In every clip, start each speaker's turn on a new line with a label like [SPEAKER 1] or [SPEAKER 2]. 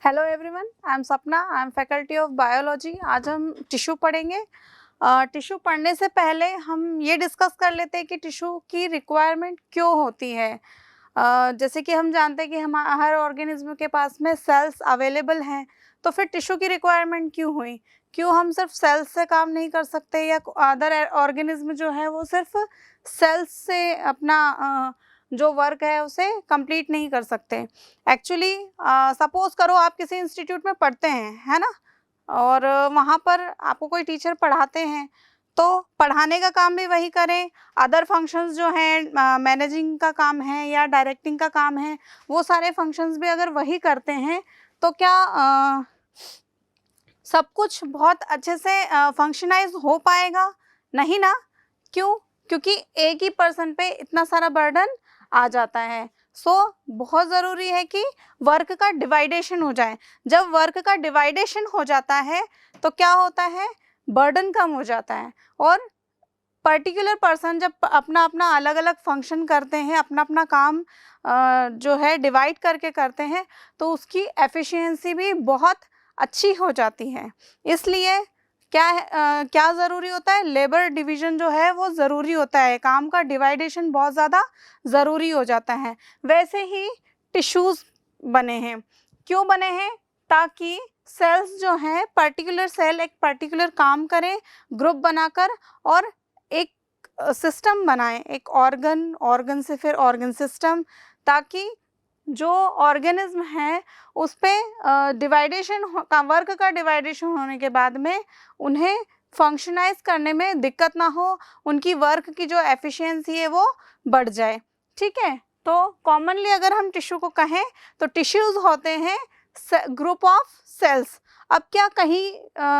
[SPEAKER 1] Hello everyone, I am सपना, I am faculty of biology. आज हम टिश्यू पढ़ेंगे। टिश्यू पढ़ने से पहले हम ये डिस्कस कर लेते हैं कि टिश्यू की रिक्वायरमेंट क्यों होती है। जैसे कि हम जानते हैं कि हम हर ऑर्गेनिज्म के पास में सेल्स अवेलेबल हैं, तो फिर टिश्यू की रिक्वायरमेंट क्यों हुई? क्यों हम सिर्फ सेल्स से काम नहीं कर सकते, या अदर ऑर्गेनिज्म जो है वो सिर्फ सेल्स से अपना जो वर्क है उसे कंप्लीट नहीं कर सकते? एक्चुअली सपोज करो आप किसी इंस्टीट्यूट में पढ़ते हैं, है ना, और वहाँ पर आपको कोई टीचर पढ़ाते हैं, तो पढ़ाने का काम भी वही करें, अदर फंक्शंस जो हैं मैनेजिंग का काम है या डायरेक्टिंग का काम है, वो सारे फंक्शंस भी अगर वही करते हैं, तो क्या सब कुछ बहुत अच्छे से फंक्शनाइज हो पाएगा? नहीं ना। क्यों? क्योंकि एक ही पर्सन पे इतना सारा बर्डन आ जाता है। बहुत ज़रूरी है कि वर्क का डिवाइडेशन हो जाए। जब वर्क का डिवाइडेशन हो जाता है तो क्या होता है, बर्डन कम हो जाता है, और पर्टिकुलर पर्सन जब अपना अपना अलग अलग फंक्शन करते हैं, अपना अपना काम जो है डिवाइड करके करते हैं, तो उसकी एफिशिएंसी भी बहुत अच्छी हो जाती है। इसलिए क्या ज़रूरी होता है, लेबर डिवीज़न जो है वो ज़रूरी होता है, काम का डिवाइडेशन बहुत ज़्यादा ज़रूरी हो जाता है। वैसे ही टिश्यूज़ बने हैं। क्यों बने हैं? ताकि सेल्स जो हैं, पर्टिकुलर सेल एक पर्टिकुलर काम करें ग्रुप बनाकर, और एक सिस्टम बनाएं, एक ऑर्गन से फिर ऑर्गन सिस्टम, ताकि जो ऑर्गेनिज्म है उस पे डिवाइडेशन का वर्क का डिवाइडेशन होने के बाद में उन्हें फंक्शनाइज करने में दिक्कत ना हो, उनकी वर्क की जो एफिशिएंसी है वो बढ़ जाए। ठीक है, तो कॉमनली अगर हम टिश्यू को कहें तो टिश्यूज होते हैं ग्रुप ऑफ सेल्स। अब क्या कहीं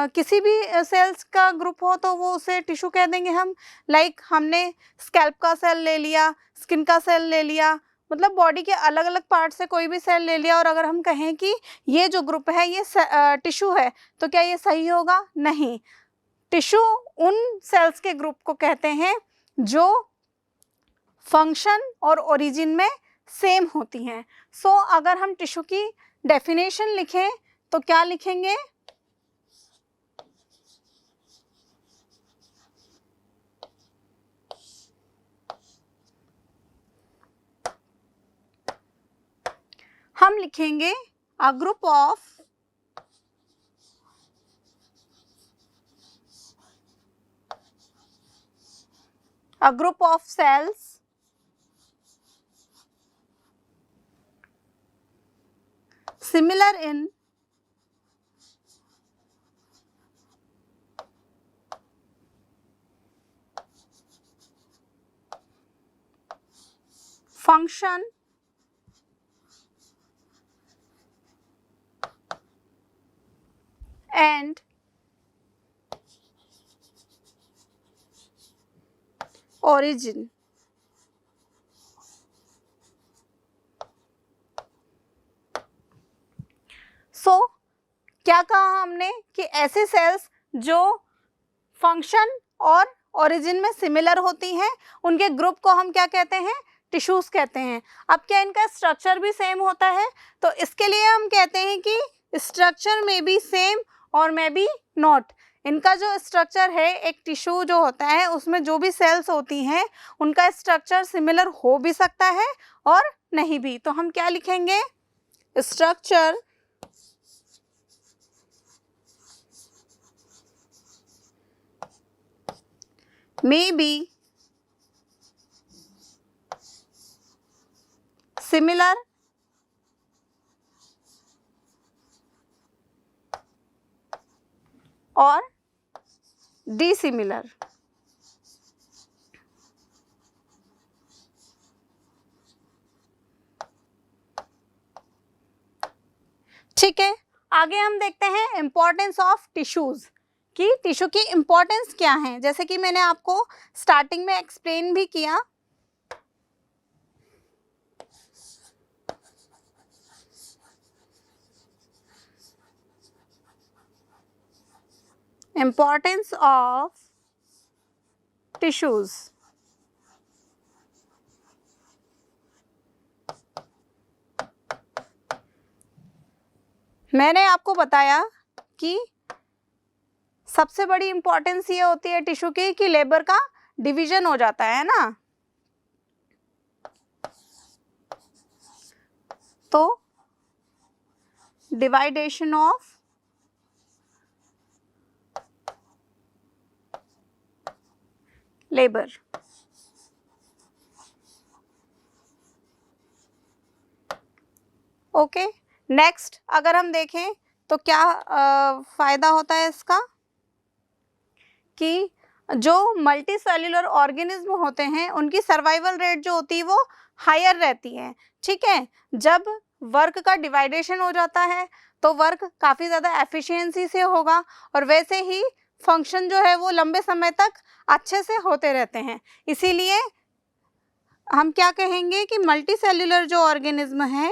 [SPEAKER 1] किसी भी सेल्स का ग्रुप हो तो वो उसे टिश्यू कह देंगे हम? लाइक हमने स्कैल्प का सेल ले लिया, स्किन का सेल ले लिया, मतलब बॉडी के अलग अलग पार्ट से कोई भी सेल ले लिया, और अगर हम कहें कि ये जो ग्रुप है ये टिश्यू है, तो क्या ये सही होगा? नहीं। टिश्यू उन सेल्स के ग्रुप को कहते हैं जो फंक्शन और ओरिजिन में सेम होती हैं। अगर हम टिश्यू की डेफिनेशन लिखें तो क्या लिखेंगे? हम लिखेंगे a group of cells similar in function and origin। क्या कहा हमने कि ऐसे सेल्स जो फंक्शन और ओरिजिन में सिमिलर होती हैं, उनके ग्रुप को हम क्या कहते हैं? टिश्यूज कहते हैं। अब क्या इनका स्ट्रक्चर भी सेम होता है? तो इसके लिए हम कहते हैं कि स्ट्रक्चर में बी सेम और में बी नॉट। इनका जो स्ट्रक्चर है, एक टिश्यू जो होता है उसमें जो भी सेल्स होती हैं उनका स्ट्रक्चर सिमिलर हो भी सकता है और नहीं भी। तो हम क्या लिखेंगे? Structure may be similar or dissimilar। ठीक है, आगे हम देखते हैं इम्पोर्टेंस ऑफ टिश्यूज, कि टिश्यू की इम्पोर्टेंस क्या है। जैसे कि मैंने आपको स्टार्टिंग में एक्सप्लेन भी किया, इम्पोर्टेंस ऑफ टिश्यूज। मैंने आपको बताया कि सबसे बड़ी इंपॉर्टेंस ये होती है टिश्यू की कि लेबर का डिवीजन हो जाता है ना। तो डिवाइडेशन ऑफ लेबर। ओके, नेक्स्ट अगर हम देखें तो क्या फायदा होता है इसका कि जो मल्टी सेल्यूलर ऑर्गेनिज्म होते हैं उनकी सर्वाइवल रेट जो होती है वो हायर रहती है। ठीक है, जब वर्क का डिवाइडेशन हो जाता है तो वर्क काफ़ी ज़्यादा एफिशिएंसी से होगा और वैसे ही फंक्शन जो है वो लंबे समय तक अच्छे से होते रहते हैं। इसीलिए हम क्या कहेंगे कि मल्टी सेल्यूलर जो ऑर्गेनिज्म है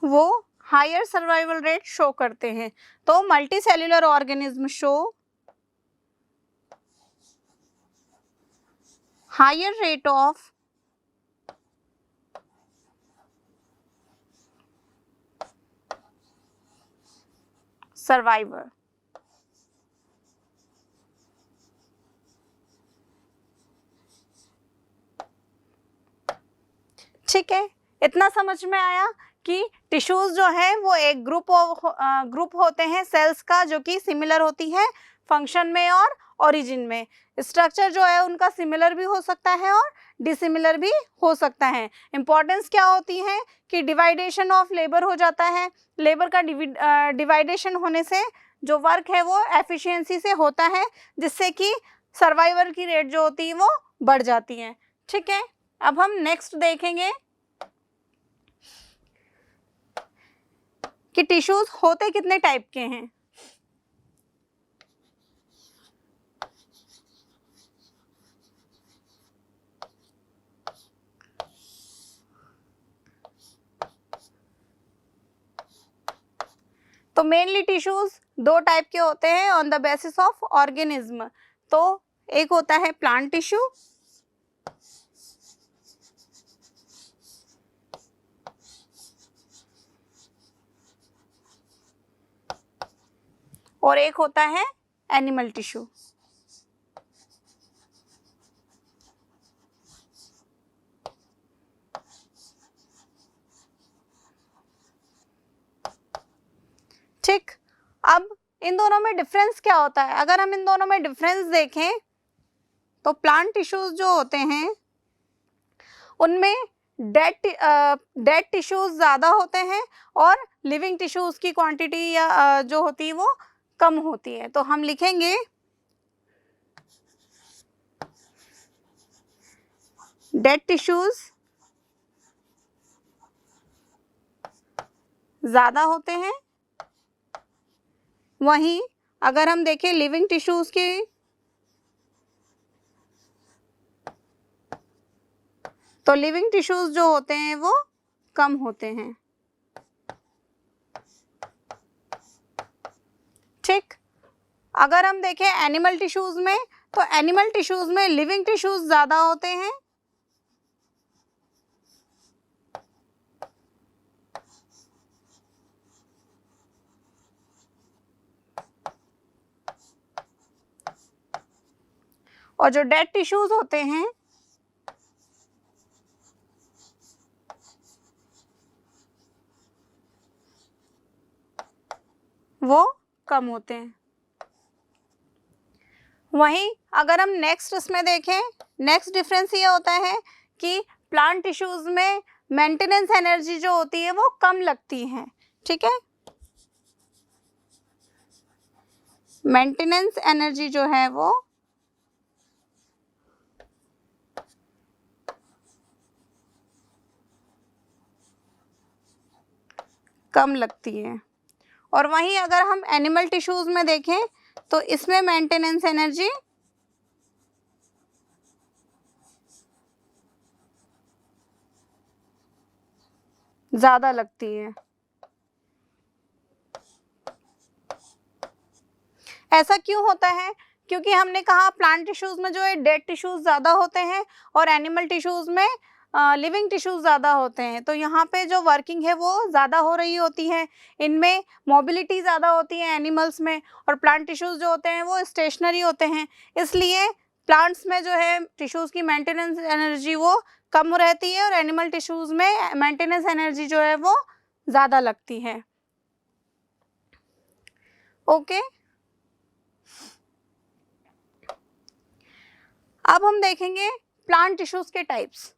[SPEAKER 1] वो हायर सर्वाइवल रेट शो करते हैं। तो multicellular organism show higher rate of survival. ठीक है, इतना समझ में आया कि टिश्यूज जो है वो एक ग्रुप होते हैं सेल्स का जो कि सिमिलर होती है फंक्शन में और ओरिजिन में। स्ट्रक्चर जो है उनका सिमिलर भी हो सकता है और डिसिमिलर भी हो सकता है। इंपॉर्टेंस क्या होती है कि डिवाइडेशन ऑफ लेबर हो जाता है। लेबर का डिवाइडेशन होने से जो वर्क है वो एफिशिएंसी से होता है जिससे कि सर्वाइवल की रेट जो होती है वो बढ़ जाती है। ठीक है, अब हम नेक्स्ट देखेंगे कि टिश्यूज होते कितने टाइप के हैं। तो मेनली टिश्यूज दो टाइप के होते हैं on the basis of organism. तो एक होता है प्लांट टिश्यू और एक होता है एनिमल टिश्यू। ठीक, अब इन दोनों में डिफरेंस क्या होता है? अगर हम इन दोनों में डिफरेंस देखें तो प्लांट टिश्यूज जो होते हैं उनमें डेड टिश्यूज ज़्यादा होते हैं और लिविंग टिश्यूज की क्वांटिटी या जो होती है वो कम होती है। तो हम लिखेंगे डेड टिश्यूज ज़्यादा होते हैं, वहीं अगर हम देखें लिविंग टिश्यूज की तो लिविंग टिश्यूज जो होते हैं वो कम होते हैं। ठीक, अगर हम देखें एनिमल टिश्यूज में तो एनिमल टिश्यूज में लिविंग टिश्यूज ज़्यादा होते हैं और जो डेड टिश्यूज होते हैं वो कम होते हैं। वहीं अगर हम नेक्स्ट इसमें देखें, नेक्स्ट डिफरेंस ये होता है कि प्लांट टिश्यूज में मेंटेनेंस एनर्जी जो होती है वो कम लगती है। ठीक है, मेंटेनेंस एनर्जी जो है वो कम लगती है। और वहीं अगर हम एनिमल टिश्यूज में देखें तो इसमें मेंटेनेंस एनर्जी ज़्यादा लगती है। ऐसा क्यों होता है? क्योंकि हमने कहा प्लांट टिश्यूज़ में जो है डेड टिश्यूज़ ज़्यादा होते हैं और एनिमल टिश्यूज़ में लिविंग टिश्यूज़ ज़्यादा होते हैं। तो यहाँ पे जो वर्किंग है वो ज़्यादा हो रही होती है। इनमें मोबिलिटी ज़्यादा होती है एनिमल्स में, और प्लांट टिश्यूज़ जो होते हैं वो स्टेशनरी होते हैं। इसलिए प्लांट्स में जो है टिश्यूज़ की मेंटेनेंस एनर्जी वो कम रहती है और एनिमल टिश्यूज़ में मेंटेनेंस एनर्जी जो है वो ज़्यादा लगती है। ओके। अब हम देखेंगे प्लांट टिश्यूज के टाइप्स।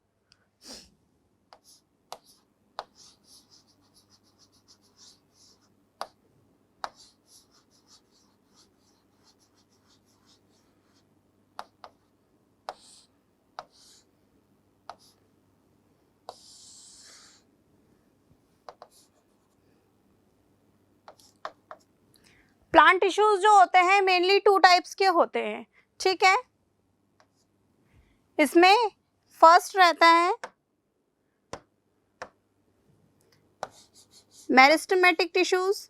[SPEAKER 1] प्लांट टिश्यूज जो होते हैं मेनली 2 टाइप्स के होते हैं, ठीक है। इसमें फर्स्ट रहता है मेरिस्टेमेटिक टिश्यूज,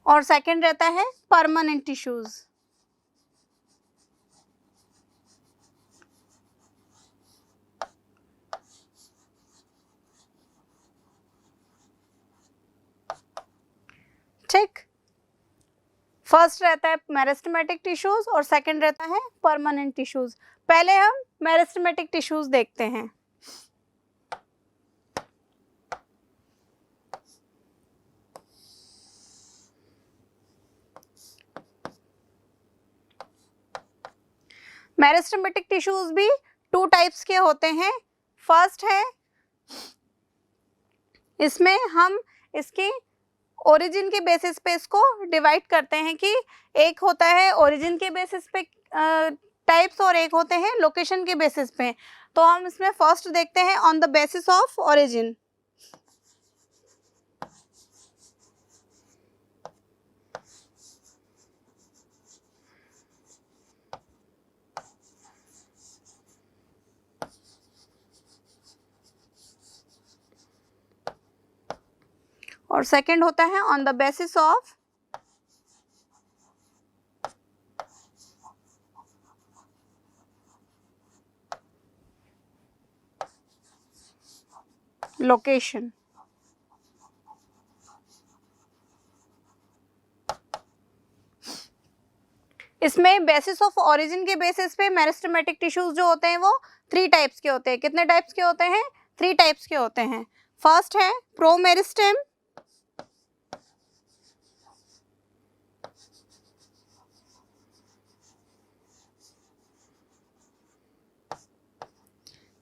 [SPEAKER 1] और सेकंड रहता है परमानेंट टिश्यूज। ठीक, फर्स्ट रहता है मेरिस्टेमेटिक टिश्यूज और सेकंड रहता है परमानेंट टिश्यूज। पहले हम मेरिस्टेमेटिक टिश्यूज देखते हैं। मेरिस्टेमेटिक टिश्यूज भी 2 टाइप्स के होते हैं। फर्स्ट है, इसमें हम इसकी ओरिजिन के बेसिस पे इसको डिवाइड करते हैं कि एक होता है ओरिजिन के बेसिस पे टाइप्स और एक होते हैं लोकेशन के बेसिस पे। तो हम इसमें फर्स्ट देखते हैं on the basis of origin. और सेकंड होता है on the basis of location. इसमें बेसिस ऑफ ओरिजिन के बेसिस पे मेरिस्टेमेटिक टिश्यूज जो होते हैं वो 3 टाइप्स के होते हैं। कितने टाइप्स के होते हैं? 3 टाइप्स के होते हैं। फर्स्ट है प्रोमेरिस्टेम,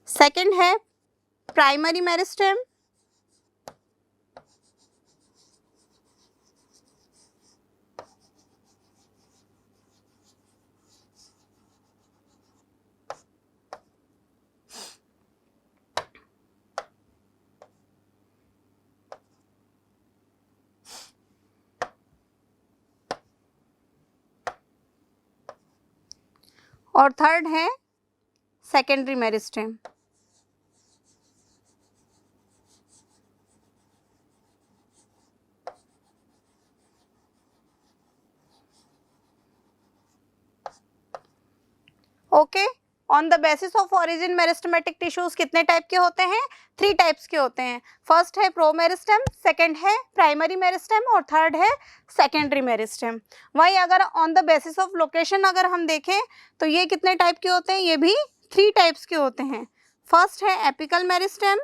[SPEAKER 1] सेकंड है प्राइमरी मेरिस्टेम, और थर्ड है secondary meristem. Okay, on the basis of origin meristematic tissues कितने टाइप के होते हैं? 3 टाइप्स के होते हैं। फर्स्ट है प्रोमेरिस्टेम, सेकंड है प्राइमरी मेरिस्टेम और थर्ड है सेकेंडरी मेरिस्टेम। वही अगर on the basis of location अगर हम देखें तो ये कितने टाइप के होते हैं? ये भी 3 टाइप्स के होते हैं। फर्स्ट है एपिकल मेरिस्टेम,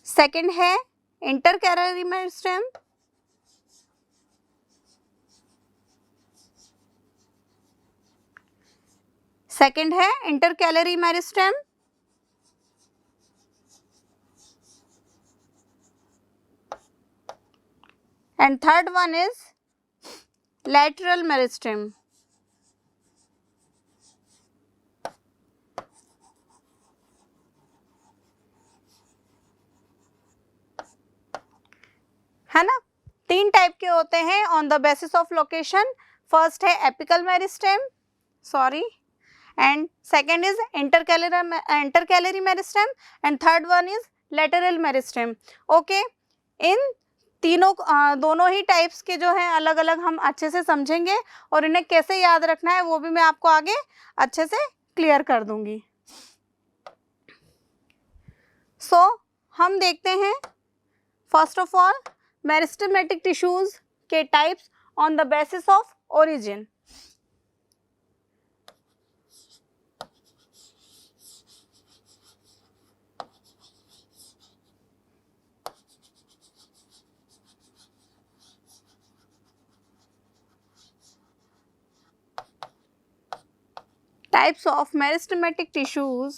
[SPEAKER 1] सेकंड है इंटरकैलरी मेरिस्टेम, सेकंड है intercalary meristem and third one is lateral meristem, है ना। 3 टाइप के होते हैं on the basis of location. First है apical meristem, sorry, and second is intercalary meristem, and third one is lateral meristem. Okay, इन तीनों दोनों ही टाइप्स के जो हैं अलग अलग हम अच्छे से समझेंगे, और इन्हें कैसे याद रखना है वो भी मैं आपको आगे अच्छे से क्लियर कर दूंगी। सो हम देखते हैं first of all meristematic tissues के types on the basis of origin. Types of meristematic tissues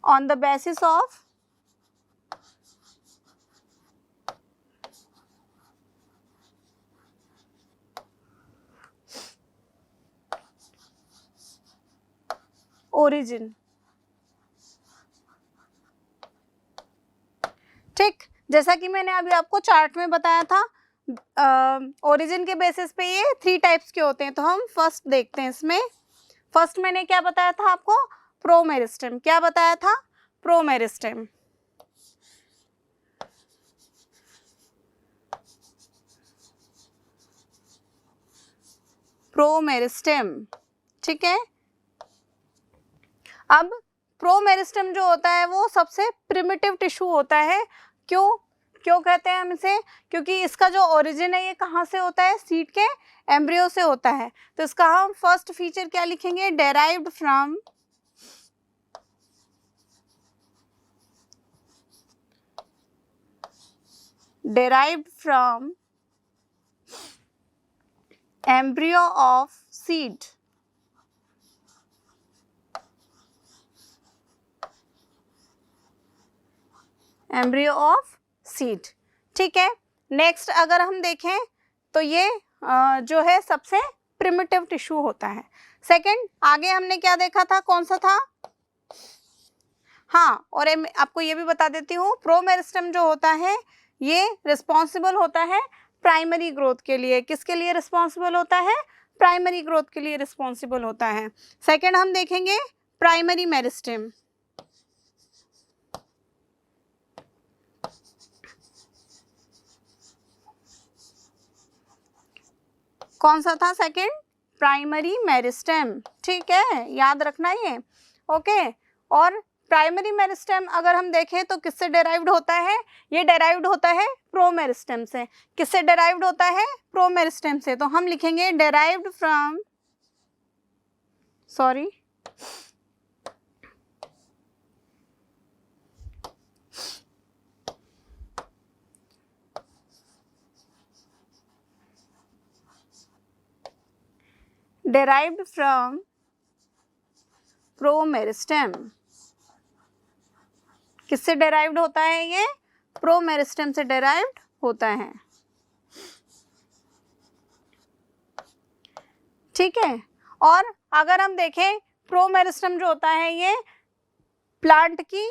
[SPEAKER 1] on the basis of origin। ठीक, जैसा कि मैंने अभी आपको चार्ट में बताया था, ओरिजिन के बेसिस पे ये 3 टाइप्स के होते हैं। तो हम फर्स्ट देखते हैं इसमें। फर्स्ट मैंने क्या बताया था आपको? प्रोमेरिस्टेम। क्या बताया था? प्रोमेरिस्टेम। प्रोमेरिस्टेम, ठीक है। अब प्रोमेरिस्टेम जो होता है वो सबसे प्रिमिटिव टिश्यू होता है। क्यों कहते हैं हम इसे? क्योंकि इसका जो ओरिजिन है ये कहाँ से होता है? सीड के एम्ब्रियो से होता है। तो इसका हम फर्स्ट फीचर क्या लिखेंगे? Derived from embryo of seed। Embryo of seed, ठीक है। नेक्स्ट अगर हम देखें तो ये जो है सबसे प्रिमिटिव टिश्यू होता है। सेकंड, आगे हमने क्या देखा था? कौन सा था? हाँ, और आपको ये भी बता देती हूँ, प्रोमेरिस्टेम जो होता है ये रिस्पॉन्सिबल होता है प्राइमरी ग्रोथ के लिए। किसके लिए रिस्पॉन्सिबल होता है? प्राइमरी ग्रोथ के लिए रिस्पॉन्सिबल होता है। सेकंड हम देखेंगे प्राइमरी मेरिस्टेम। कौन सा था सेकंड? प्राइमरी मेरिस्टेम, ठीक है, याद रखना ये। ओके, और प्राइमरी मेरिस्टेम अगर हम देखें तो किससे डेराइव्ड होता है? ये डेराइव्ड होता है प्रोमेरिस्टेम से। किससे डेराइव्ड होता है? प्रोमेरिस्टेम से। तो हम लिखेंगे derived from, sorry, derived from प्रोमेरिस्टेम। किससे डेराइव्ड होता है ये? प्रोमेरिस्टेम से डेराइव्ड होता है, ठीक है। और अगर हम देखें प्रोमेरिस्टेम जो होता है ये प्लांट की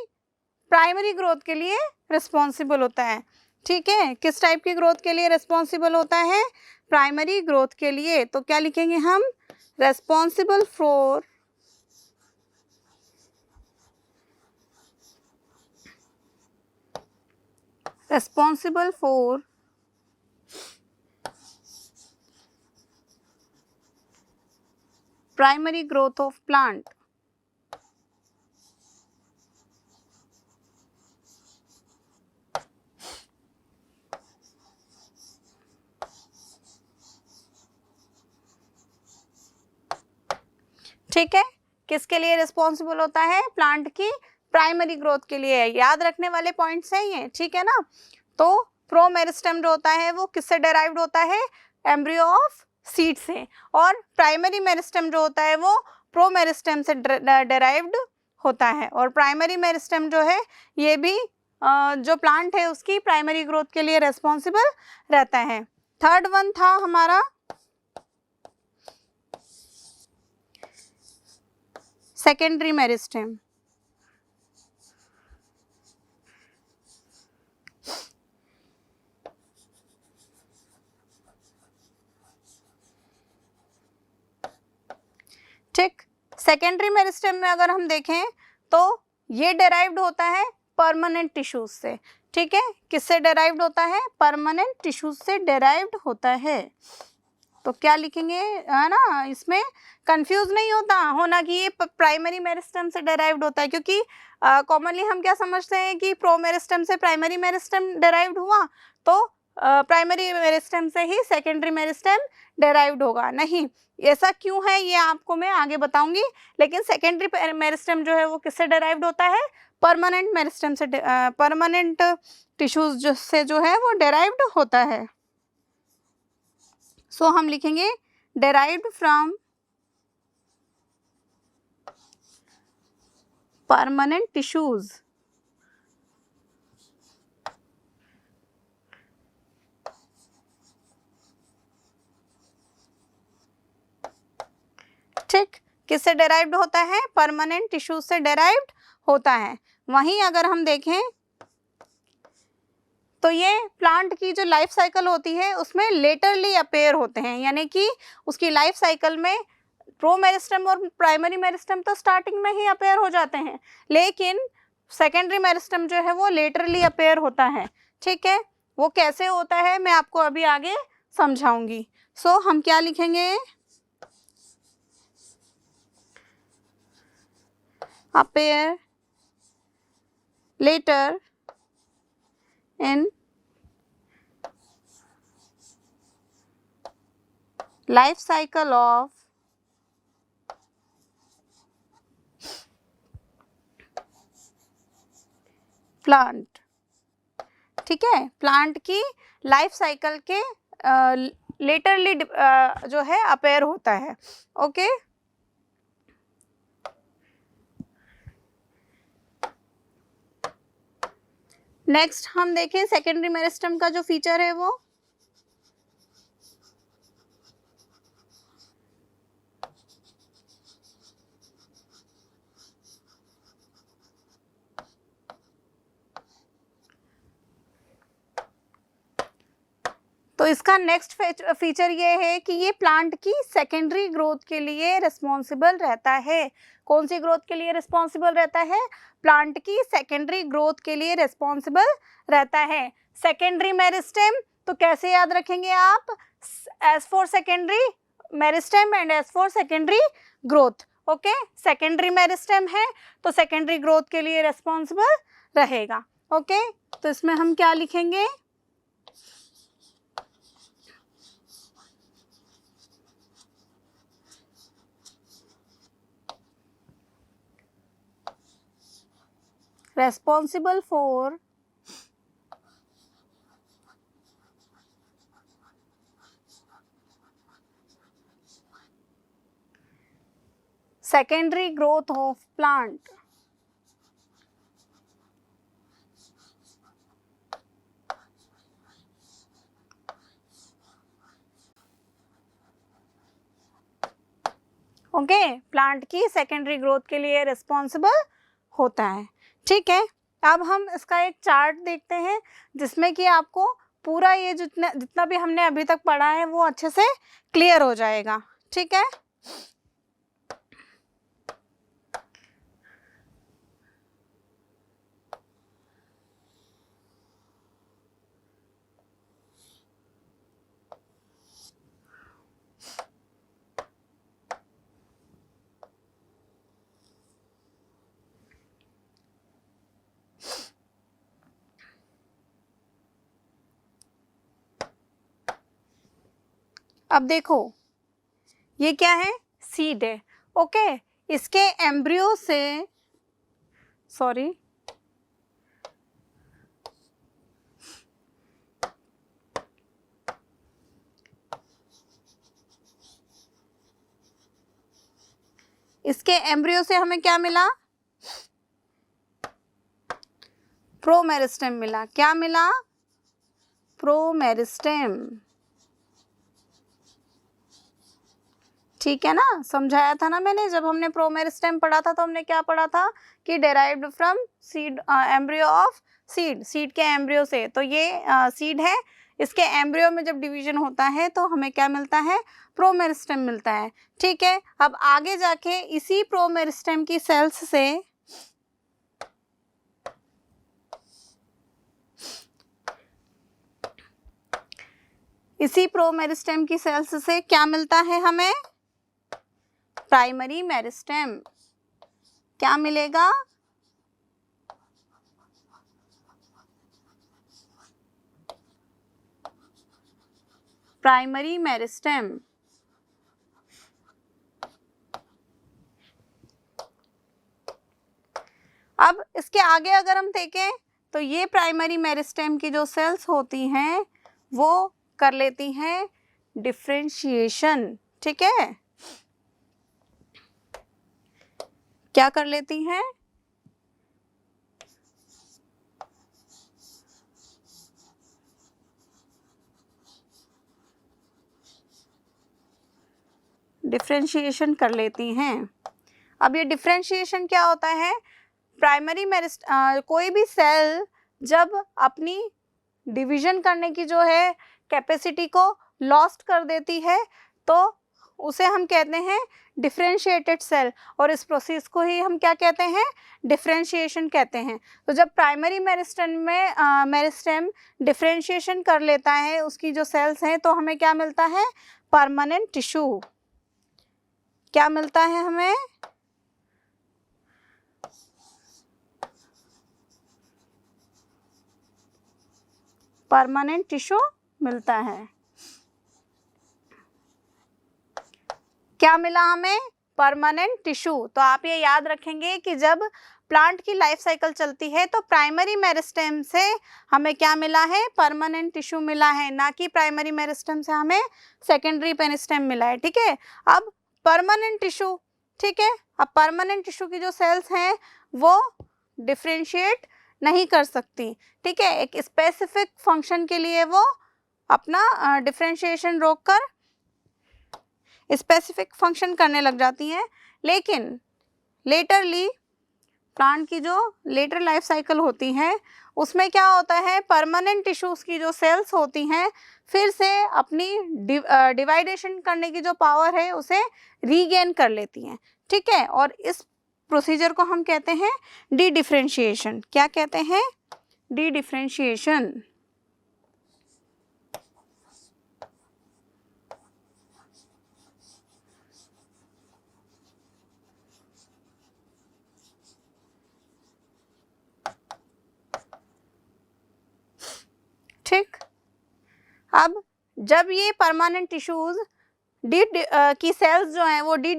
[SPEAKER 1] प्राइमरी ग्रोथ के लिए रिस्पॉन्सिबल होता है, ठीक है। किस टाइप की ग्रोथ के लिए रिस्पॉन्सिबल होता है? प्राइमरी ग्रोथ के लिए। तो क्या लिखेंगे हम? Responsible for primary growth of plant. ठीक है, किसके लिए रिस्पॉन्सिबल होता है? प्लांट की प्राइमरी ग्रोथ के लिए। याद रखने वाले पॉइंट्स हैं ये, ठीक है ना। तो प्रोमेरिस्टेम जो होता है वो किससे डेराइव्ड होता है? एम्ब्रियो ऑफ सीड से। और प्राइमरी मेरिस्टेम जो होता है वो प्रोमेरिस्टेम से डेराइव्ड होता है। और प्राइमरी मेरिस्टेम जो है ये भी जो प्लांट है उसकी प्राइमरी ग्रोथ के लिए रेस्पॉन्सिबल रहता है। थर्ड वन था हमारा सेकेंडरी मेरिस्टेम। ठीक, सेकेंडरी मेरिस्टेम में अगर हम देखें तो ये डेराइव्ड होता है परमानेंट टिश्यूज से। ठीक है, किससे डेराइव्ड होता है? परमानेंट टिश्यूज से डेराइव्ड होता है। तो क्या लिखेंगे, है ना, इसमें कंफ्यूज नहीं होना कि ये प्राइमरी मेरिस्टेम से डेराइव्ड होता है, क्योंकि कॉमनली हम क्या समझते हैं कि प्रो मेरिस्टेम से प्राइमरी मेरिस्टेम डेराइव्ड हुआ तो प्राइमरी मेरिस्टेम से ही सेकेंडरी मेरिस्टेम डेराइव्ड होगा। नहीं, ऐसा क्यों है ये आपको मैं आगे बताऊंगी, लेकिन सेकेंडरी मेरिस्टेम जो है वो किससे डेराइव्ड होता है? परमानेंट मेरिस्टेम से, परमानेंट टिश्यूज से जो है वो डेराइव्ड होता है। सो हम लिखेंगे derived from permanent tissues। ठीक, किससे डेराइव्ड होता है? परमानेंट टिश्यूज से डेराइव्ड होता है। वहीं अगर हम देखें तो ये प्लांट की जो लाइफ साइकिल होती है उसमें लेटरली अपेयर होते हैं, यानी कि उसकी लाइफ साइकिल में प्रो मेरिस्टेम और प्राइमरी मेरिस्टेम तो स्टार्टिंग में ही अपेयर हो जाते हैं, लेकिन सेकेंडरी मेरिस्टेम जो है वो लेटरली अपेयर होता है। ठीक है, वो कैसे होता है मैं आपको अभी आगे समझाऊंगी। सो हम क्या लिखेंगे? Appear later in life cycle of plant. ठीक है, प्लांट की लाइफ साइकिल के लेटरली जो है अपेयर होता है। ओके, नेक्स्ट हम देखें सेकेंडरी मेरिस्टेम का जो फीचर है वो तो इसका नेक्स्ट फीचर ये है कि ये प्लांट की सेकेंडरी ग्रोथ के लिए रिस्पॉन्सिबल रहता है। कौन सी ग्रोथ के लिए रिस्पॉन्सिबल रहता है? प्लांट की सेकेंडरी ग्रोथ के लिए रिस्पॉन्सिबल रहता है। सेकेंडरी मेरिस्टेम तो कैसे याद रखेंगे आप? As for secondary meristem and as for secondary growth. Okay, secondary meristem है तो सेकेंडरी ग्रोथ के लिए रिस्पॉन्सिबल रहेगा। ओके, तो इसमें हम क्या लिखेंगे? responsible for secondary growth of plant। Okay, plant की सेकेंडरी ग्रोथ के लिए रिस्पॉन्सिबल होता है। ठीक है, अब हम इसका एक चार्ट देखते हैं जिसमें कि आपको पूरा ये जितना भी हमने अभी तक पढ़ा है वो अच्छे से क्लियर हो जाएगा। ठीक है, अब देखो ये क्या है? सीड है। ओके, इसके एम्ब्रियो से, सॉरी, इसके एम्ब्रियो से हमें क्या मिला? प्रोमेरिस्टेम मिला। क्या मिला? प्रोमेरिस्टेम। ठीक है ना, समझाया था ना मैंने, जब हमने प्रोमेरिस्टेम पढ़ा था तो हमने क्या पढ़ा था कि derived from seed, embryo of seed, seed के एम्ब्रियो से। तो ये सीड है, इसके एम्ब्रियो में जब डिवीजन होता है तो हमें क्या मिलता है? प्रोमेरिस्टेम मिलता है। ठीक है, अब आगे जाके इसी प्रोमेरिस्टेम की सेल्स से क्या मिलता है हमें? Primary meristem. क्या मिलेगा? Primary meristem. अब इसके आगे अगर हम देखें तो ये प्राइमरी मेरिस्टेम की जो सेल्स होती हैं वो कर लेती हैं डिफरेंशिएशन। ठीक है, क्या कर लेती हैं? डिफरेंशिएशन कर लेती हैं। अब ये डिफरेंशिएशन क्या होता है? प्राइमरी कोई भी सेल जब अपनी डिवीजन करने की जो है कैपेसिटी को लॉस्ट कर देती है तो उसे हम कहते हैं डिफरेंशिएटेड सेल, और इस प्रोसेस को ही हम क्या कहते हैं? डिफरेंशिएशन कहते हैं। तो जब प्राइमरी मेरिस्टेम डिफरेंशिएशन कर लेता है उसकी जो सेल्स हैं तो हमें क्या मिलता है? Permanent tissue. क्या मिलता है हमें? परमानेंट टिश्यू मिलता है। क्या मिला हमें? Permanent tissue. तो आप ये याद रखेंगे कि जब प्लांट की लाइफ साइकिल चलती है तो प्राइमरी मेरिस्टेम से हमें क्या मिला है? परमानेंट टिश्यू मिला है, ना कि प्राइमरी मेरिस्टेम से हमें सेकेंडरी पेरिस्टेम मिला है। ठीक है, अब परमानेंट टिश्यू, ठीक है, अब परमानेंट टिश्यू की जो सेल्स हैं वो डिफरेंशिएट नहीं कर सकती। ठीक है, एक स्पेसिफिक फंक्शन के लिए वो अपना डिफरेंशिएशन रोककर स्पेसिफिक फंक्शन करने लग जाती हैं। लेकिन लेटरली प्लांट की जो लेटर लाइफ साइकिल होती है उसमें क्या होता है? परमानेंट टिश्यूज की जो सेल्स होती हैं फिर से अपनी डिवाइडेशन करने की जो पावर है उसे रीगेन कर लेती हैं। ठीक है, और इस प्रोसीजर को हम कहते हैं डी डिफरेंशिएशन। क्या कहते हैं? D differentiation. ठीक, अब जब ये परमानेंट टिश्यूज की सेल्स जो हैं वो डी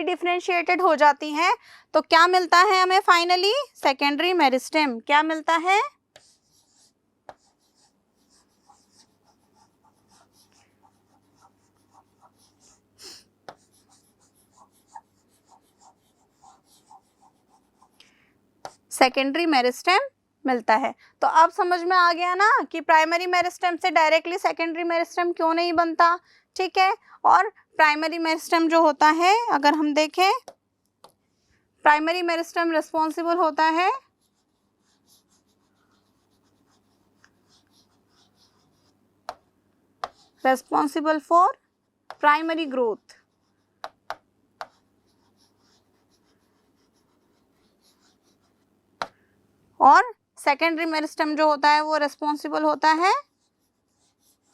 [SPEAKER 1] डिफरेंशिएटेड हो जाती हैं तो क्या मिलता है हमें फाइनली? Secondary meristem. क्या मिलता है? सेकेंडरी मेरिस्टेम मिलता है। तो अब समझ में आ गया ना कि प्राइमरी मेरिस्टेम से डायरेक्टली सेकेंडरी मेरिस्टेम क्यों नहीं बनता। ठीक है, और प्राइमरी मेरिस्टेम जो होता है अगर हम देखें, प्राइमरी मेरिस्टेम रिस्पॉन्सिबल होता है फॉर प्राइमरी ग्रोथ। और सेकेंडरी मेरिस्टेम जो होता है वो रिस्पॉन्सिबल होता है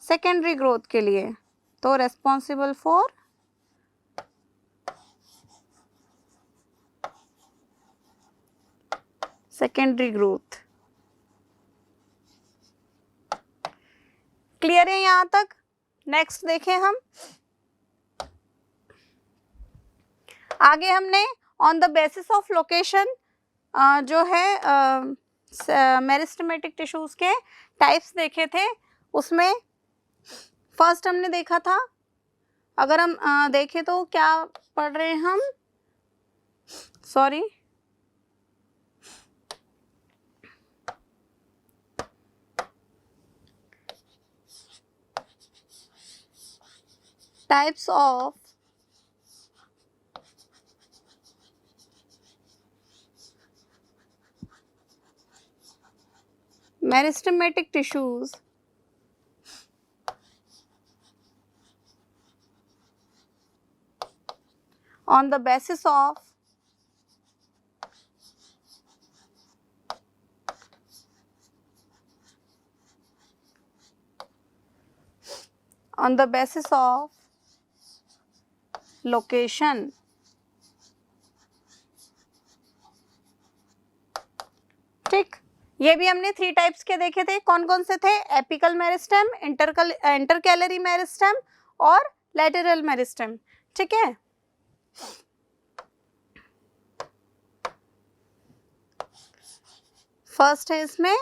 [SPEAKER 1] सेकेंडरी ग्रोथ के लिए। तो responsible for secondary growth. Clear है यहाँ तक? नेक्स्ट देखें हम आगे। हमने on the basis of location जो है मेरिस्टेमेटिक टिश्यूज के टाइप्स देखे थे। उसमें फर्स्ट हमने देखा था, अगर हम देखें तो क्या पढ़ रहे हैं हम? Sorry, types of meristematic tissues on the basis of location. ठीक, ये भी हमने 3 टाइप्स के देखे थे। कौन कौन से थे? एपिकल मेरिस्टेम, इंटरकैलरी मेरिस्टेम और लैटेरल मेरिस्टेम। ठीक है, फर्स्ट है इसमें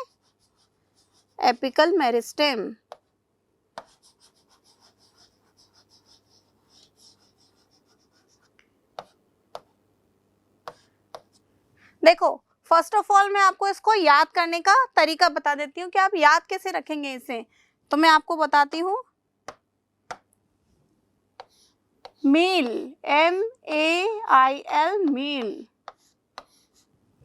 [SPEAKER 1] एपिकल मेरिस्टेम। देखो, फर्स्ट ऑफ ऑल मैं आपको इसको याद करने का तरीका बता देती हूँ कि आप याद कैसे रखेंगे इसे। तो मैं आपको बताती हूँ, मील, MAIL, मील।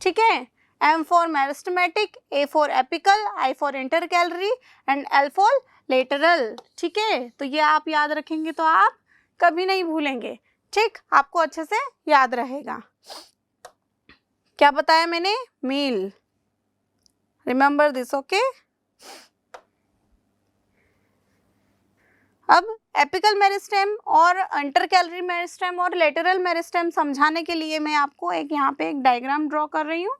[SPEAKER 1] ठीक है, M for meristematic, A for apical, I for intercalary and L for lateral. ठीक है, तो ये आप याद रखेंगे तो आप कभी नहीं भूलेंगे। ठीक, आपको अच्छे से याद रहेगा। क्या बताया मैंने? मील। Remember this, okay. अब एपिकल मेरिस्टेम और इंटरकैलरी मेरिस्टेम और लेटरल मेरिस्टेम समझाने के लिए मैं आपको एक यहाँ पे एक डायग्राम ड्रॉ कर रही हूँ।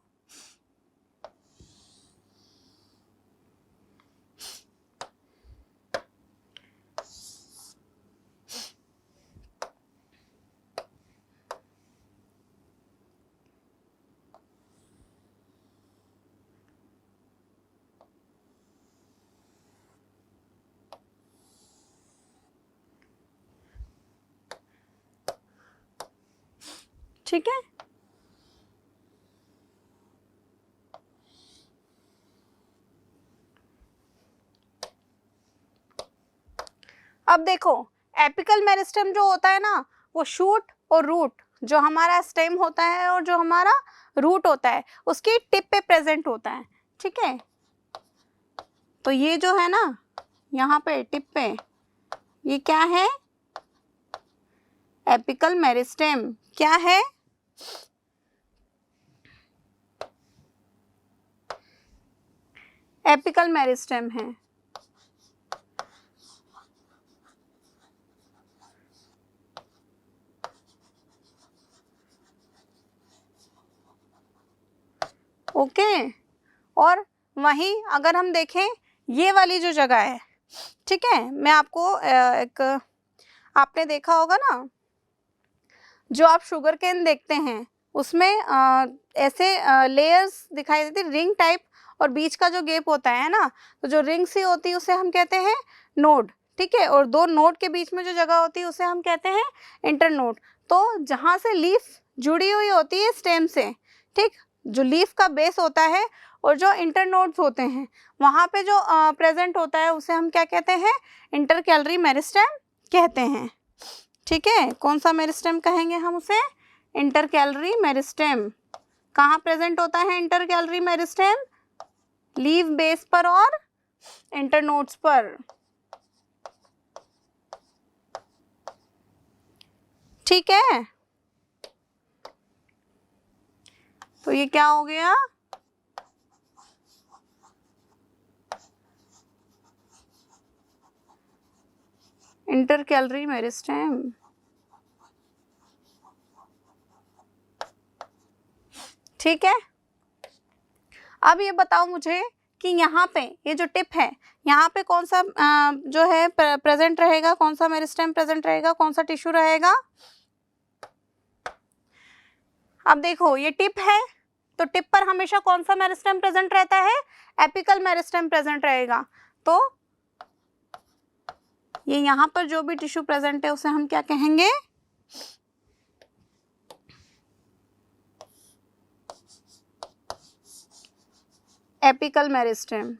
[SPEAKER 1] ठीक है, अब देखो, एपिकल मेरिस्टेम जो होता है ना, वो शूट और रूट, जो हमारा स्टेम होता है और जो हमारा रूट होता है, उसकी टिप पे प्रेजेंट होता है। ठीक है, तो ये जो है ना यहाँ पे टिप पे, ये क्या है? Apical meristem. क्या है? एपिकल मेरिस्टेम है। ओके, और वहीं अगर हम देखें ये वाली जो जगह है, ठीक है, मैं आपको एक, आपने देखा होगा ना, जो आप शुगर केन देखते हैं उसमें ऐसे लेयर्स दिखाई देती, रिंग टाइप, और बीच का जो गैप होता है ना, तो जो रिंग सी होती है उसे हम कहते हैं नोड। ठीक है, और दो नोड के बीच में जो जगह होती है उसे हम कहते हैं इंटरनोड। तो जहाँ से लीफ जुड़ी हुई होती है स्टेम से, ठीक, जो लीफ का बेस होता है और जो इंटरनोड्स होते हैं वहाँ पे जो प्रेजेंट होता है उसे हम क्या कहते हैं? इंटरकैलरी मेरिस्टेम कहते हैं। ठीक है, कौन सा मेरिस्टेम कहेंगे हम उसे? Intercalary meristem. कहाँ प्रेजेंट होता है इंटरकैलरी मेरिस्टेम? लीफ बेस पर और इंटरनोड्स पर। ठीक है, तो ये क्या हो गया? Intercalary meristem. ठीक है, अब ये बताओ मुझे कि यहाँ पे ये जो टिप है, यहाँ पे कौन सा जो है प्रेजेंट रहेगा? कौन सा मेरिस्टेम प्रेजेंट रहेगा? कौन सा टिश्यू रहेगा? अब देखो, ये टिप है, तो टिप पर हमेशा कौन सा मेरिस्टेम प्रेजेंट रहता है? एपिकल मेरिस्टेम प्रेजेंट रहेगा। तो ये यहाँ पर जो भी टिश्यू प्रेजेंट है उसे हम क्या कहेंगे? Apical meristem.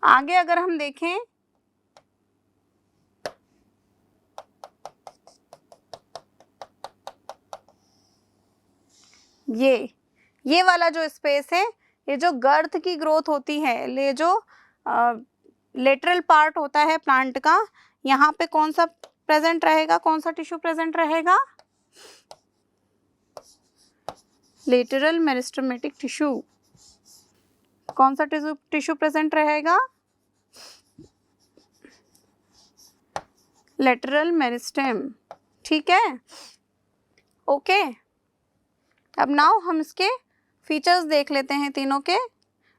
[SPEAKER 1] आगे अगर हम देखें, ये वाला जो स्पेस है, ये जो गर्थ की ग्रोथ होती है, ये जो लेटरल पार्ट होता है प्लांट का, यहाँ पे कौन सा प्रेजेंट रहेगा, कौन सा टिश्यू प्रेजेंट रहेगा? Lateral meristematic tissue. कौन सा टिश्यू प्रेजेंट रहेगा? Lateral meristem. ठीक है, ओके। अब नाउ हम इसके फीचर्स देख लेते हैं तीनों के।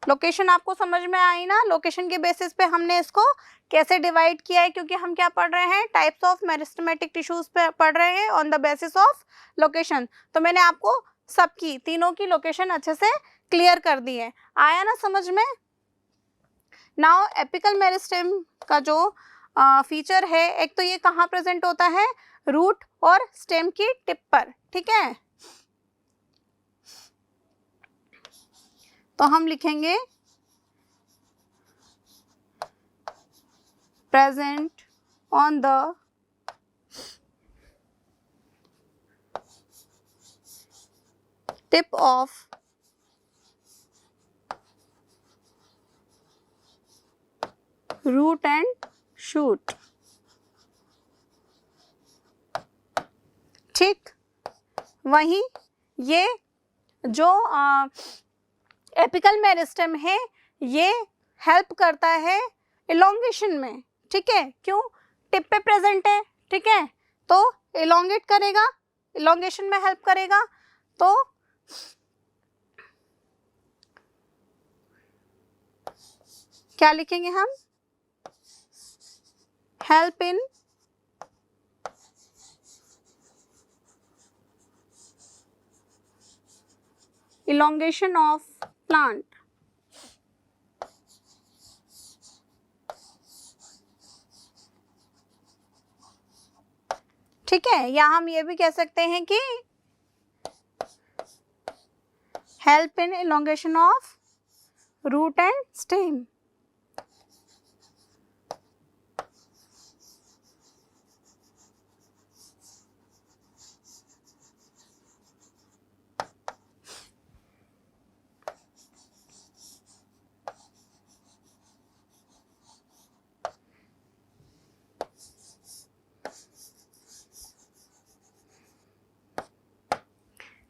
[SPEAKER 1] लोकेशन आपको समझ में आई ना? लोकेशन के बेसिस पे हमने इसको कैसे डिवाइड किया है, क्योंकि हम क्या पढ़ रहे हैं, टाइप्स ऑफ मेरिस्टेमेटिक टिश्यूज पे पढ़ रहे हैं on the basis of location. तो मैंने आपको सबकी, तीनों की लोकेशन अच्छे से क्लियर कर दी है। आया ना समझ में? नाउ एपिकल मेरिस्टेम का जो फीचर है, एक तो ये कहाँ प्रेजेंट होता है, रूट और स्टेम की टिप पर। ठीक है, तो हम लिखेंगे present on the tip of root and shoot. ठीक, वहीं ये जो एपिकल मेरिस्टेम है, ये हेल्प करता है इलोंगेशन में। ठीक है, क्यों? टिप पे प्रेजेंट है। ठीक है, तो इलोंगेट करेगा, इलोंगेशन में हेल्प करेगा। तो क्या लिखेंगे हम? Help in elongation of plant। ठीक है, या हम ये भी कह सकते हैं कि help in elongation of root and stem.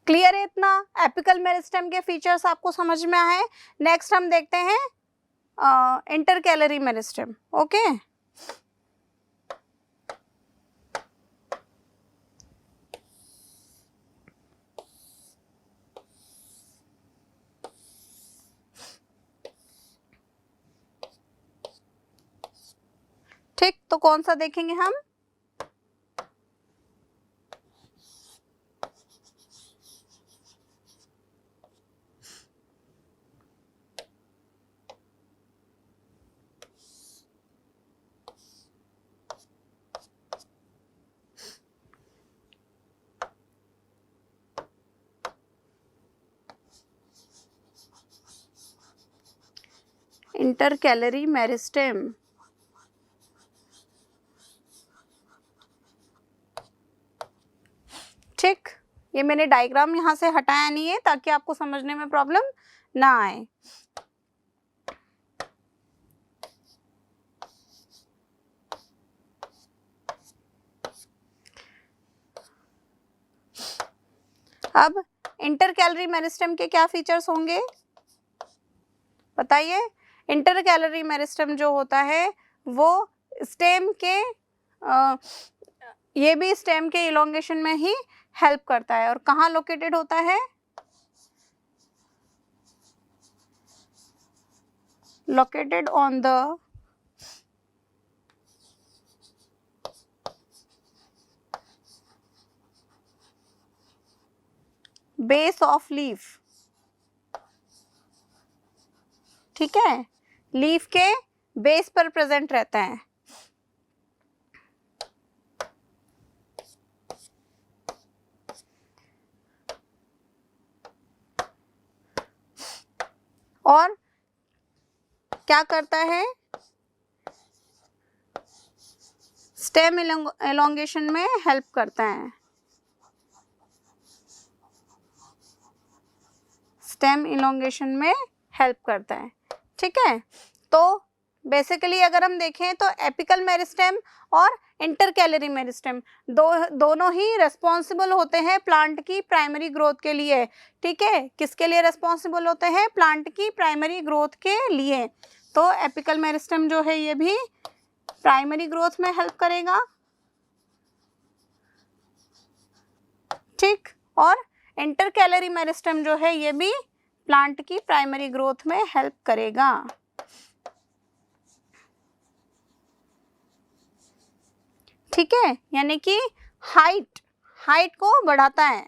[SPEAKER 1] Clear है इतना? एपिकल मेरिस्टेम के फीचर्स आपको समझ में आए। नेक्स्ट हम देखते हैं इंटरकैलरी मेरिस्टेम। ओके, ठीक, तो कौन सा देखेंगे हम? Intercalary meristem. ठीक, ये मैंने डायग्राम यहाँ से हटाया नहीं है ताकि आपको समझने में प्रॉब्लम ना आए। अब इंटरकैलरी मेरिस्टेम के क्या फीचर्स होंगे बताइए? इंटरकैलरी मेरिस्टेम जो होता है वो स्टेम के ये भी स्टेम के इलोंगेशन में ही हेल्प करता है। और कहाँ लोकेटेड होता है? Located on the base of leaf. ठीक है, लीफ के बेस पर प्रेजेंट रहता है। और क्या करता है? स्टेम एलोंगेशन में हेल्प करता है, स्टेम इलोंगेशन में हेल्प करता है। ठीक है, तो बेसिकली अगर हम देखें तो एपिकल मेरिस्टेम और इंटरकैलरी मेरिस्टेम दोनों ही रेस्पॉन्सिबल होते हैं प्लांट की प्राइमरी ग्रोथ के लिए। ठीक है, किसके लिए रेस्पॉन्सिबल होते हैं? प्लांट की प्राइमरी ग्रोथ के लिए। तो एपिकल मेरिस्टेम जो है ये भी प्राइमरी ग्रोथ में हेल्प करेगा। ठीक, और इंटरकैलरी मेरिस्टेम जो है ये भी प्लांट की प्राइमरी ग्रोथ में हेल्प करेगा। ठीक है, यानी कि हाइट को बढ़ाता है।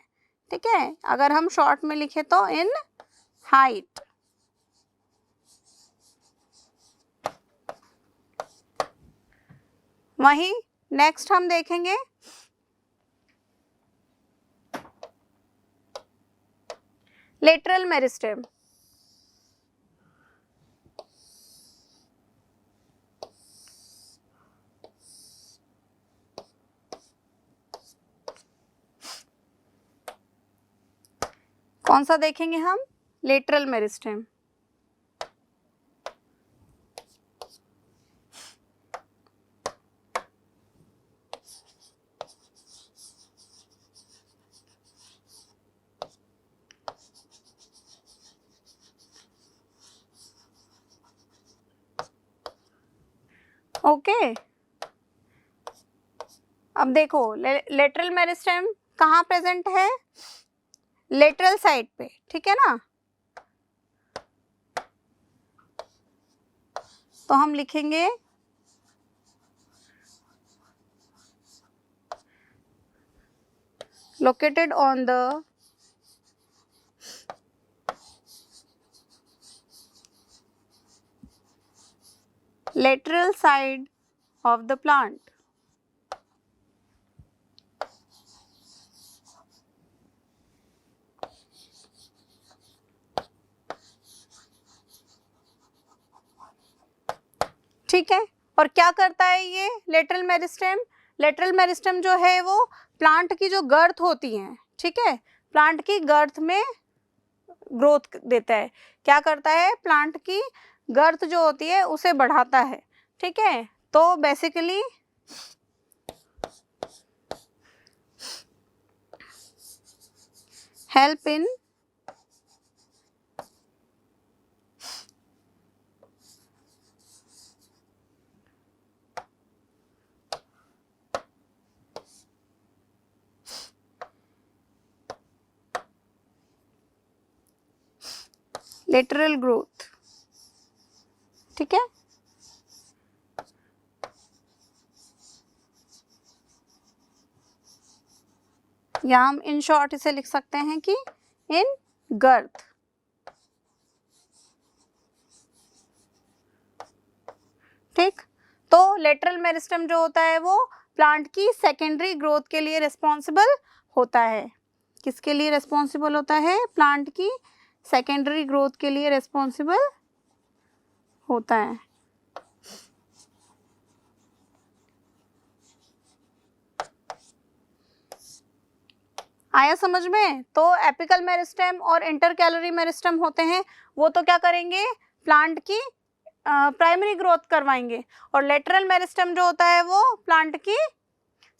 [SPEAKER 1] ठीक है, अगर हम शॉर्ट में लिखे तो इन हाइट। वही नेक्स्ट हम देखेंगे लेटरल मेरिस्टेम। कौन सा देखेंगे हम? Lateral meristem. ओके, अब देखो लेटरल मेरिस्टेम कहाँ प्रेजेंट है? लेटरल साइड पे। ठीक है ना, तो हम लिखेंगे located on the lateral side of the plant. ठीक है, और क्या करता है ये लेटरल मेरिस्टेम? लेटरल मेरिस्टेम जो है वो प्लांट की जो गर्थ होती है, ठीक है, प्लांट की गर्थ में ग्रोथ देता है। क्या करता है? प्लांट की गर्थ जो होती है उसे बढ़ाता है। ठीक है, तो basically help in lateral growth. ठीक है, या हम इन शॉर्ट इसे लिख सकते हैं कि इन गर्थ। ठीक, तो लेटरल मेरिस्टेम जो होता है वो प्लांट की सेकेंडरी ग्रोथ के लिए रिस्पॉन्सिबल होता है। किसके लिए रिस्पॉन्सिबल होता है? प्लांट की सेकेंडरी ग्रोथ के लिए रिस्पॉन्सिबल होता है। आया समझ में? तो एपिकल मेरिस्टेम और इंटरकैलरी मेरिस्टेम होते हैं, वो तो क्या करेंगे? प्लांट की प्राइमरी ग्रोथ करवाएंगे, और लेटरल मेरिस्टेम जो होता है वो प्लांट की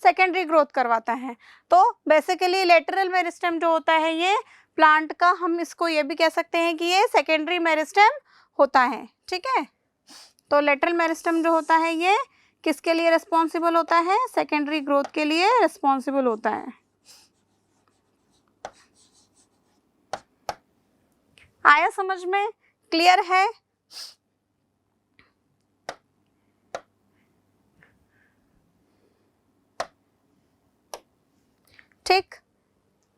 [SPEAKER 1] सेकेंडरी ग्रोथ करवाता है। तो बेसिकली लेटरल मेरिस्टेम जो होता है ये प्लांट का, हम इसको ये भी कह सकते हैं कि ये सेकेंडरी मेरिस्टेम होता है। ठीक है, तो लेटरल मेरिस्टेम जो होता है ये किसके लिए रिस्पॉन्सिबल होता है? सेकेंडरी ग्रोथ के लिए रिस्पॉन्सिबल होता है। आया समझ में? क्लियर है? ठीक,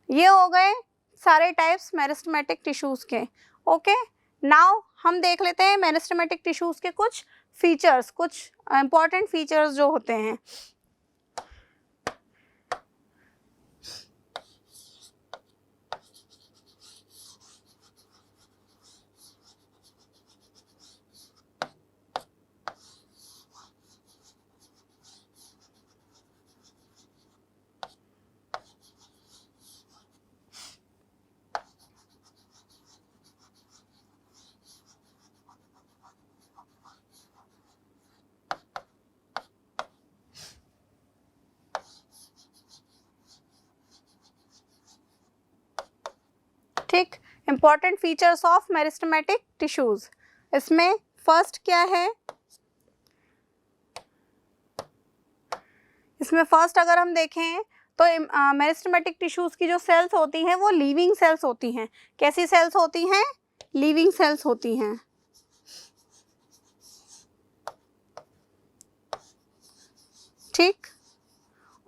[SPEAKER 1] ये हो गए सारे टाइप्स मेरिस्टेमेटिक टिश्यूज के। ओके, नाउ हम देख लेते हैं मेरिस्टेमेटिक टिश्यूज के कुछ फीचर्स, कुछ इंपॉर्टेंट फीचर्स जो होते हैं। Important features of meristematic tissues. इसमें फर्स्ट क्या है, इसमें फर्स्ट अगर हम देखें तो मेरिस्टेमेटिक टिश्यूज की जो सेल्स होती हैं वो लिविंग सेल्स होती हैं। कैसी सेल्स होती हैं? लिविंग सेल्स होती हैं। ठीक,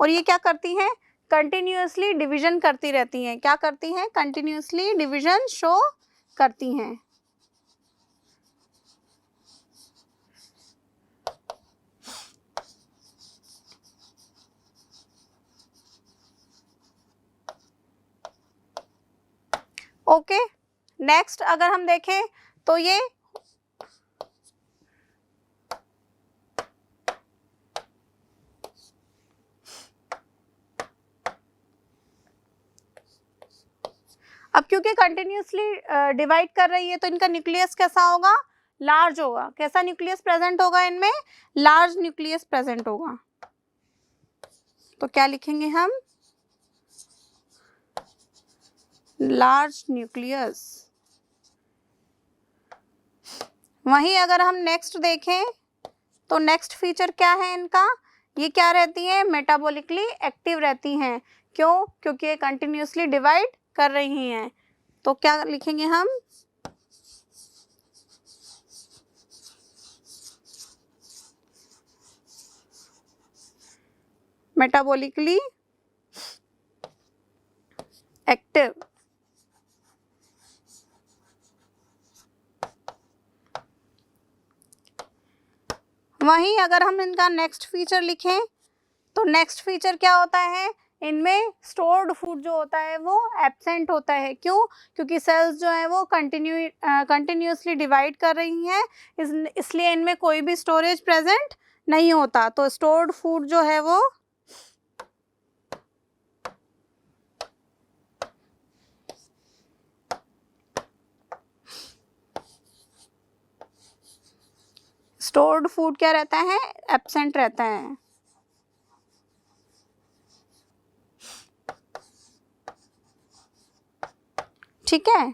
[SPEAKER 1] और ये क्या करती हैं? कंटिन्यूअसली डिवीजन करती रहती हैं। क्या करती हैं? कंटिन्यूअसली डिवीजन शो करती हैं। ओके, नेक्स्ट अगर हम देखें तो ये अब क्योंकि कंटिन्यूअसली डिवाइड कर रही है तो इनका न्यूक्लियस कैसा होगा? लार्ज होगा। कैसा न्यूक्लियस प्रेजेंट होगा इनमें? लार्ज न्यूक्लियस प्रेजेंट होगा। तो क्या लिखेंगे हम? Large nucleus. वहीं अगर हम नेक्स्ट देखें तो नेक्स्ट फीचर क्या है इनका? ये क्या रहती है? मेटाबॉलिकली एक्टिव रहती हैं। क्यों? क्योंकि ये कंटिन्यूअसली डिवाइड कर रही हैं। तो क्या लिखेंगे हम? Metabolically active. वहीं अगर हम इनका नेक्स्ट फीचर लिखें तो नेक्स्ट फीचर क्या होता है? इनमें स्टोर्ड फूड जो होता है वो एब्सेंट होता है। क्यों? क्योंकि सेल्स जो है वो कंटिन्यूअसली डिवाइड कर रही हैं, इसलिए इनमें कोई भी स्टोरेज प्रेजेंट नहीं होता। तो स्टोर्ड फूड जो है वो स्टोर्ड फूड क्या रहता है? एब्सेंट रहता है। ठीक है,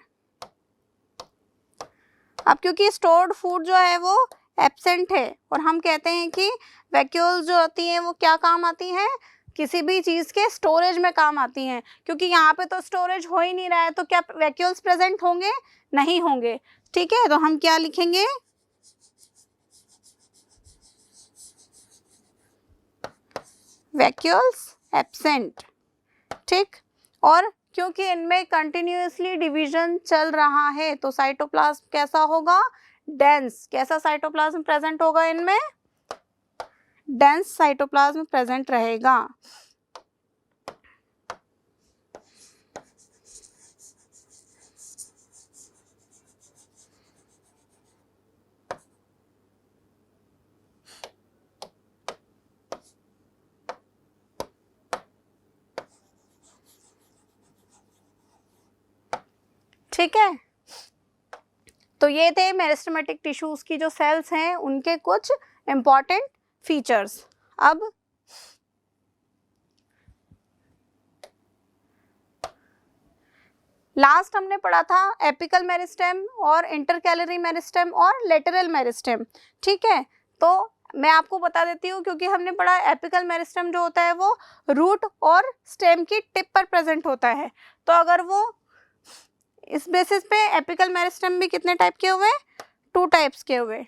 [SPEAKER 1] अब क्योंकि स्टोर्ड फूड जो है वो एब्सेंट है और हम कहते हैं कि वैक्यूल्स जो होती हैं वो क्या काम आती हैं? किसी भी चीज़ के स्टोरेज में काम आती हैं। क्योंकि यहाँ पे तो स्टोरेज हो ही नहीं रहा है तो क्या वैक्यूल्स प्रेजेंट होंगे? नहीं होंगे। ठीक है, तो हम क्या लिखेंगे? Vacuoles absent. ठीक, और क्योंकि इनमें कंटिन्यूअसली डिवीजन चल रहा है तो साइटोप्लाज्म कैसा होगा? डेंस। कैसा साइटोप्लाज्म प्रेजेंट होगा इनमें? डेंस साइटोप्लाज्म प्रेजेंट रहेगा। ठीक है, तो ये थे मेरिस्टेमेटिक टिश्यूज की जो सेल्स हैं उनके कुछ इंपॉर्टेंट फीचर्स। अब लास्ट हमने पढ़ा था एपिकल मेरिस्टेम और इंटरकैलरी मेरिस्टेम और लेटरल मेरिस्टेम। ठीक है, तो मैं आपको बता देती हूँ क्योंकि हमने पढ़ा एपिकल मेरिस्टेम जो होता है वो रूट और स्टेम की टिप पर प्रेजेंट होता है। तो अगर वो इस बेसिस पे एपिकल मेरिस्टेम भी कितने टाइप के हुए? 2 टाइप्स के हुए।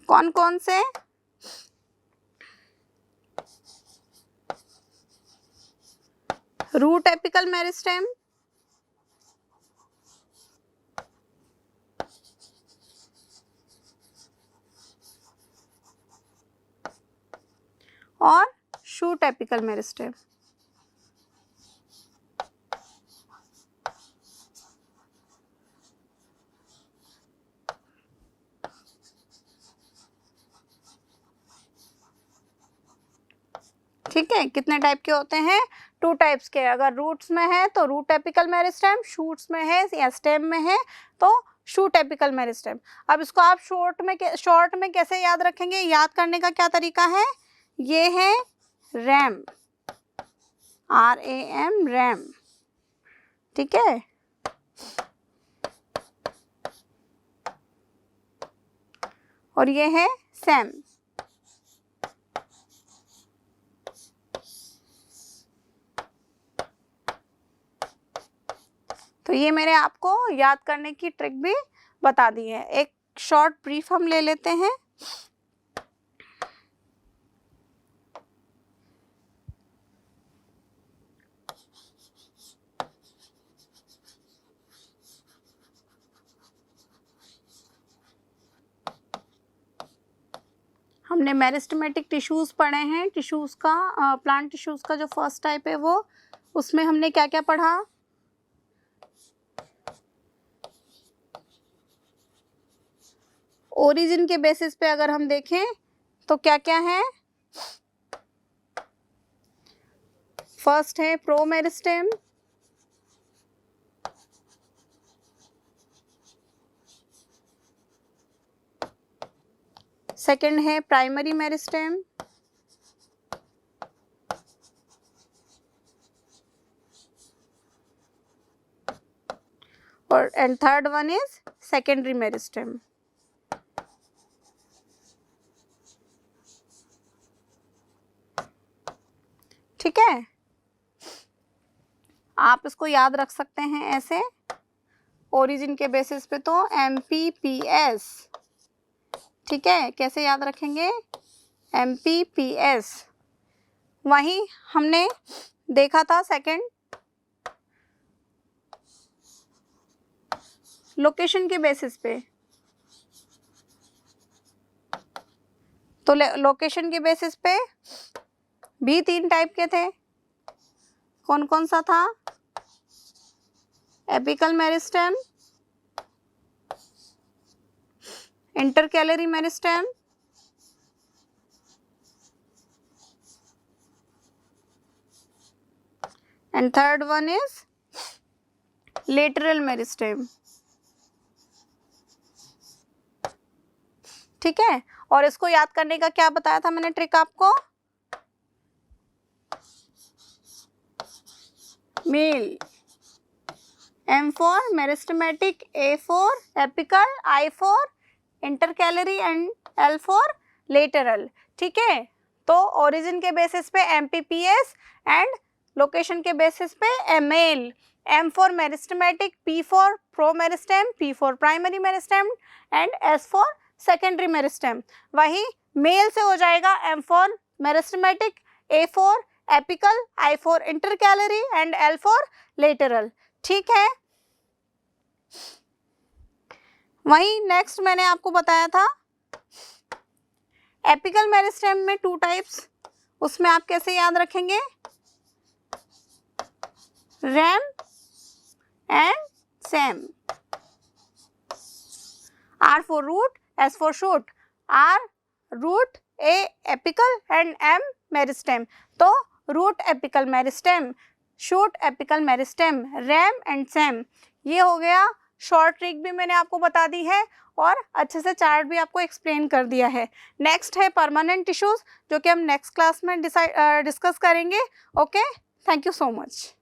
[SPEAKER 1] कौन कौन से? रूट एपिकल मेरिस्टेम, और शूट एपिकल मेरिस्टेम। ठीक है, कितने टाइप के होते हैं? टू टाइप्स के, अगर रूट्स में है तो रूट एपिकल मेरिस्टेम, शूट्स में है या स्टेम में है तो शूट एपिकल मेरिस्टेम। अब इसको आप शॉर्ट में कैसे याद रखेंगे, याद करने का क्या तरीका है, ये है रैम, RAM, रैम, ठीक है। और ये है सैम। तो ये मैंने आपको याद करने की ट्रिक भी बता दी है। एक शॉर्ट ब्रीफ हम ले लेते हैं। हमने मेरिस्टेमेटिक टिश्यूज पढ़े हैं। टिश्यूज का प्लांट टिश्यूज का जो फर्स्ट टाइप है वो, उसमें हमने क्या क्या पढ़ा, ओरिजिन के बेसिस पे अगर हम देखें तो क्या क्या है, फर्स्ट है प्रोमेरिस्टेम, सेकंड है प्राइमरी मेरिस्टेम, और and third one is secondary meristem. ठीक है, आप इसको याद रख सकते हैं ऐसे, ओरिजिन के बेसिस पे तो MPPS, ठीक है। कैसे याद रखेंगे, MPPS। वहीं हमने देखा था सेकंड, लोकेशन के बेसिस पे, तो लोकेशन के बेसिस पे भी 3 टाइप के थे। कौन कौन सा था, apical meristem, intercalary meristem, and third one is lateral meristem. ठीक है, और इसको याद करने का क्या बताया था मैंने ट्रिक आपको, mail, M for meristematic, A for apical, I for intercalary and L for lateral. ठीक है, तो ओरिजिन के बेसिस पे MPPS एंड लोकेशन के बेसिस पे mail, M for meristematic, P for promeristem, P for primary meristem and S for secondary meristem. वही mail से हो जाएगा M for meristematic, A for apical, I for intercalary and L for lateral. ठीक है, वही next मैंने आपको बताया था एपिकल मेरिस्टेम में 2 टाइप्स, उसमें आप कैसे याद रखेंगे, RAM and SAM. R for root, S for shoot, R root, A apical and M meristem. तो root apical meristem, shoot apical meristem, RAM and SAM. ये हो गया शॉर्ट ट्रिक भी मैंने आपको बता दी है और अच्छे से चार्ट भी आपको एक्सप्लेन कर दिया है। नेक्स्ट है परमानेंट टिश्यूज, जो कि हम नेक्स्ट क्लास में डिस्कस करेंगे। Okay, thank you so much.